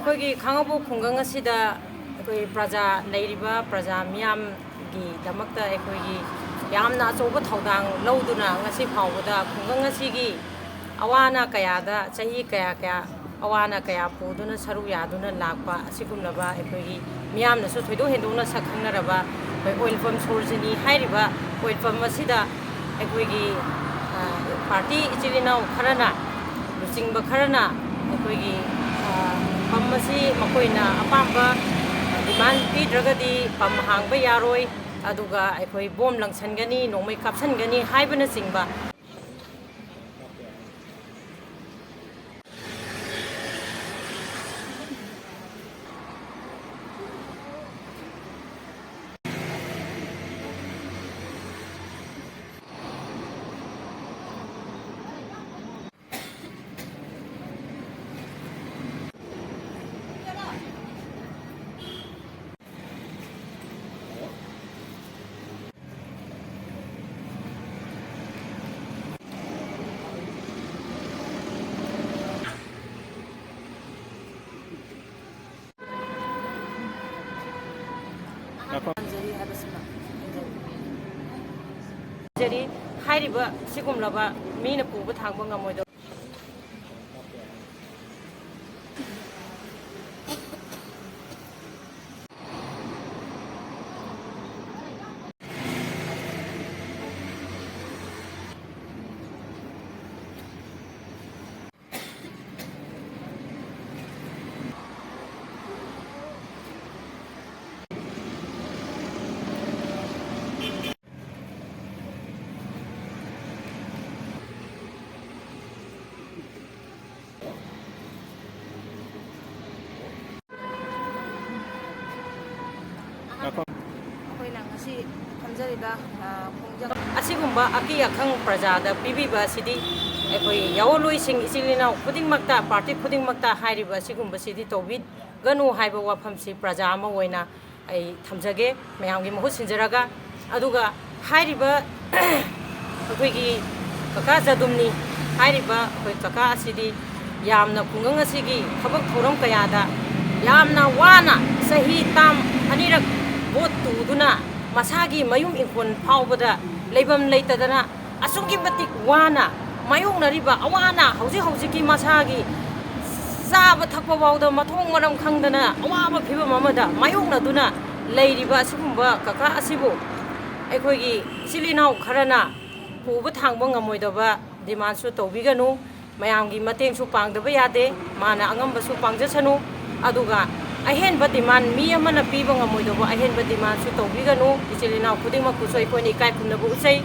ꯑꯩꯈꯣꯏꯒꯤ ꯈꯥꯡꯉꯕꯣꯛ ꯈꯨꯡꯒꯪ ꯑꯁꯤꯗ ꯑꯩꯈꯣꯏ ꯄ꯭ꯔꯖꯥ ꯂꯩꯔꯤꯕ ꯄ꯭ꯔꯖꯥ ꯃꯤꯌꯥꯝꯒꯤꯗꯃꯛꯇ ꯑꯩꯈꯣꯏꯒꯤ ꯌꯥꯝꯅ ꯑꯆꯧꯕ ꯊꯧꯗꯥꯡ ꯂꯧꯗꯨꯅ ꯉꯁꯤ ꯐꯥꯎꯕꯗ ꯈꯨꯡꯒꯪ ꯑꯁꯤꯒꯤ ꯑꯋꯥ ꯑꯅꯥ ꯀꯌꯥꯗ ꯆꯍꯤ ꯀꯌꯥ ꯑꯋꯥ ꯑꯅꯥ ꯀꯌꯥ ꯄꯨꯗꯨꯅ ꯁꯔꯨꯛ ꯌꯥꯗꯨꯅ ꯂꯥꯛꯄ ꯑꯁꯤꯒꯨꯝꯂꯕ ꯑꯩꯈꯣꯏꯒꯤ ꯃꯤꯌꯥꯝꯅꯁꯨ ꯊꯣꯏꯗꯣꯛ ꯍꯦꯟꯗꯣꯛꯅ ꯁꯛ ꯈꯪꯅꯔꯕ ꯑꯩꯈꯣꯏ ꯑꯣꯏꯜ ꯄꯝ ꯁꯣꯔꯣꯖꯤꯅꯤ ꯍꯥꯏꯔꯤꯕ ꯑꯣꯏꯜ ꯄꯝ ꯑꯁꯤꯗ ꯑꯩꯈꯣꯏꯒꯤ ꯄꯥꯔꯇꯤ ꯏꯆꯤꯜ ꯏꯅꯥꯎ ꯈꯔꯅ ꯂꯨꯆꯤꯡꯕ ꯈꯔꯅ ꯑꯩꯈꯣꯏꯒꯤ ꯄꯝ ꯑꯁꯤ ꯃꯈꯣꯏꯅ ꯑꯄꯥꯝꯕ ꯗꯤꯃꯥꯟ ꯄꯤꯗ꯭ꯔꯒꯗꯤ ꯄꯝ ꯍꯥꯡꯕ ꯌꯥꯔꯣꯏ ꯑꯗꯨꯒ ꯑꯩꯈꯣꯏ ꯕꯣꯝ ꯂꯪꯁꯟꯒꯅꯤ ꯅꯣꯡꯃꯩ ꯀꯥꯞꯁꯟꯒꯅꯤ ꯍꯥꯏꯕꯅꯆꯤꯡꯕ ꯍꯥꯏꯔꯤꯕ ꯁꯤꯒꯨꯝꯂꯕ ꯃꯤꯅ ꯄꯨꯕ ꯊꯥꯡꯕ ꯉꯝꯃꯣꯏꯗꯕ ꯑꯩꯈꯣꯏꯅ ꯉꯁꯤ ꯊꯝꯖꯔꯤꯕ ꯈꯣꯡꯖꯪ ꯑꯁꯤꯒꯨꯝꯕ ꯑꯀꯤ ꯑꯈꯪ ꯄ꯭ꯔꯖꯥꯗ ꯄꯤꯕꯤꯕ ꯑꯁꯤꯗꯤ ꯑꯩꯈꯣꯏ ꯌꯥꯋꯣꯜꯂꯣꯏꯁꯤꯡ ꯏꯆꯤꯜ ꯏꯅꯥꯎ ꯈꯨꯗꯤꯡꯃꯛꯇ ꯄꯥꯔꯇꯤ ꯈꯨꯗꯤꯡꯃꯛꯇ ꯍꯥꯏꯔꯤꯕ ꯑꯁꯤꯒꯨꯝꯕꯁꯤꯗꯤ ꯇꯧꯕꯤꯒꯅꯨ ꯍꯥꯏꯕ ꯋꯥꯐꯝꯁꯤ ꯄ꯭ꯔꯖꯥ ꯑꯃ ꯑꯣꯏꯅ ꯑꯩ ꯊꯝꯖꯒꯦ ꯃꯌꯥꯝꯒꯤ ꯃꯍꯨꯠ ꯁꯤꯟꯖꯔꯒ ꯑꯗꯨꯒ ꯍꯥꯏꯔꯤꯕ ꯑꯩꯈꯣꯏꯒꯤ ꯀꯀꯥ ꯖꯗꯨꯝꯅꯤ ꯍꯥꯏꯔꯤꯕ ꯑꯩꯈꯣꯏ ꯀꯀꯥ ꯑꯁꯤꯗꯤ ꯌꯥꯝꯅ ꯈꯨꯡꯒꯪ ꯑꯁꯤꯒꯤ ꯊꯕꯛ ꯊꯧꯔꯝ ꯀꯌꯥꯗ ꯌꯥꯝꯅ ꯋꯥꯅ ꯆꯍꯤ ꯇꯥꯝ ꯑꯅꯤꯔꯛ ꯚꯣꯠ ꯇꯨꯗꯨꯅ ꯃꯁꯥꯒꯤ ꯃꯌꯨꯝ ꯏꯪꯈꯣꯜ ꯐꯥꯎꯕꯗ ꯂꯩꯐꯝ ꯂꯩꯇꯗꯅ ꯑꯁꯨꯛꯀꯤ ꯃꯇꯤꯛ ꯋꯥꯅ ꯃꯥꯌꯣꯛꯅꯔꯤꯕ ꯑꯋꯥ ꯑꯅꯥ ꯍꯧꯖꯤꯛꯀꯤ ꯃꯁꯥꯒꯤ ꯆꯥꯕ ꯊꯛꯄ ꯐꯥꯎꯗ ꯃꯊꯣꯡ ꯃꯔꯝ ꯈꯪꯗꯅ ꯑꯋꯥꯕ ꯐꯤꯕꯝ ꯑꯃꯗ ꯃꯥꯌꯣꯛꯅꯗꯨꯅ ꯂꯩꯔꯤꯕ ꯑꯁꯤꯒꯨꯝꯕ ꯀꯀꯥ ꯑꯁꯤꯕꯨ ꯑꯩꯈꯣꯏꯒꯤ ꯏꯆꯤꯜ ꯏꯅꯥꯎ ꯈꯔꯅ ꯄꯨꯕ ꯊꯥꯡꯕ ꯉꯝꯃꯣꯏꯗꯕ ꯗꯤꯃꯥꯟꯁꯨ ꯇꯧꯕꯤꯒꯅꯨ ꯃꯌꯥꯝꯒꯤ ꯃꯇꯦꯡꯁꯨ ꯄꯥꯡꯗꯕ ꯌꯥꯗꯦ ꯃꯥꯅ ꯑꯉꯝꯕꯁꯨ ꯄꯥꯡꯖꯁꯅꯨ ꯑꯗꯨꯒ ꯑꯍꯦꯟꯕ ꯗꯤꯃꯥꯟ ꯃꯤ ꯑꯃꯅ ꯄꯤꯕ ꯉꯝꯃꯣꯏꯗꯕ ꯑꯍꯦꯟꯕ ꯗꯤꯃꯥꯟꯁꯨ ꯇꯧꯕꯤꯒꯅꯨ ꯏꯆꯤꯜ ꯏꯅꯥꯎ ꯈꯨꯗꯤꯡꯃꯛꯄꯨꯁꯨ ꯑꯩꯈꯣꯏꯅ ꯏꯀꯥꯏ ꯈꯨꯝꯅꯕ ꯎꯠꯆꯩ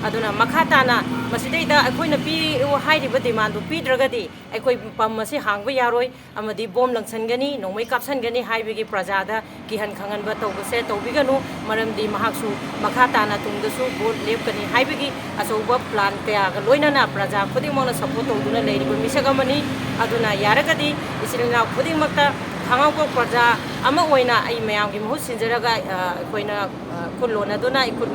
ꯑꯗꯨꯅ ꯃꯈꯥ ꯇꯥꯅ ꯃꯁꯤꯗꯩꯗ ꯑꯩꯈꯣꯏꯅ ꯄꯤꯌꯨ ꯍꯥꯏꯔꯤꯕ ꯗꯤꯃꯥꯟꯗꯨ ꯄꯤꯗ꯭ꯔꯒꯗꯤ ꯑꯩꯈꯣꯏ ꯄꯝ ꯑꯁꯤ ꯍꯥꯡꯕ ꯌꯥꯔꯣꯏ ꯑꯃꯗꯤ ꯕꯣꯝ ꯂꯪꯁꯟꯒꯅꯤ ꯅꯣꯡꯃꯩ ꯀꯥꯞꯁꯟꯒꯅꯤ ꯍꯥꯏꯕꯒꯤ ꯄ꯭ꯔꯖꯥꯗ ꯀꯤꯍꯟ ꯈꯪꯍꯟꯕ ꯇꯧꯕꯁꯦ ꯇꯧꯕꯤꯒꯅꯨ ꯃꯔꯝꯗꯤ ꯃꯍꯥꯛꯁꯨ ꯃꯈꯥ ꯇꯥꯅ ꯇꯨꯡꯗꯁꯨ ꯚꯣꯠ ꯂꯦꯞꯀꯅꯤ ꯍꯥꯏꯕꯒꯤ ꯑꯆꯧꯕ ꯄ꯭ꯂꯥꯟ ꯀꯌꯥꯒ ꯂꯣꯏꯅꯅ ꯄ꯭ꯔꯖꯥ ꯈꯨꯗꯤꯡꯃꯛꯅ ꯁꯄꯣꯔꯠ ꯇꯧꯗꯨꯅ ꯂꯩꯔꯤꯕ ꯃꯤꯁꯛ ꯑꯃꯅꯤ ꯑꯗꯨꯅ ꯌꯥꯔꯒꯗꯤ ꯏꯆꯤꯜ ꯏꯅꯥꯎ ꯈꯨꯗꯤꯡꯃꯛꯇ ꯈꯥꯡꯉꯕꯣꯛ ꯄ꯭ꯔꯖꯥ ꯑꯃ ꯑꯣꯏꯅ ꯑꯩ ꯃꯌꯥꯝꯒꯤ ꯃꯍꯨꯠ ꯁꯤꯟꯖꯔꯒ ꯑꯩꯈꯣꯏꯅ ꯈꯨꯜ ꯂꯣꯟꯅꯗꯨꯅ ꯏꯈꯨꯠ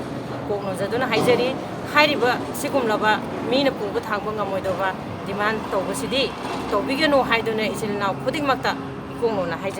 ꯀꯣꯛꯅꯣꯖꯗꯨꯅ ꯍꯥꯏꯖꯔꯤ ꯍꯥꯏꯔꯤꯕ ꯁꯤꯒꯨꯝꯂꯕ ꯃꯤꯅ ꯄꯨꯕ ꯊꯥꯡꯕ ꯉꯝꯃꯣꯏꯗꯕ ꯗꯤꯃꯥꯟ ꯇꯧꯕꯁꯤꯗꯤ ꯇꯧꯕꯤꯒꯅꯨ ꯍꯥꯏꯗꯨꯅ ꯏꯆꯤꯜ ꯏꯅꯥꯎ ꯈꯨꯗꯤꯡꯃꯛꯇ ꯏꯀꯣꯛꯅꯣꯅ ꯍꯥꯏꯖꯔꯤ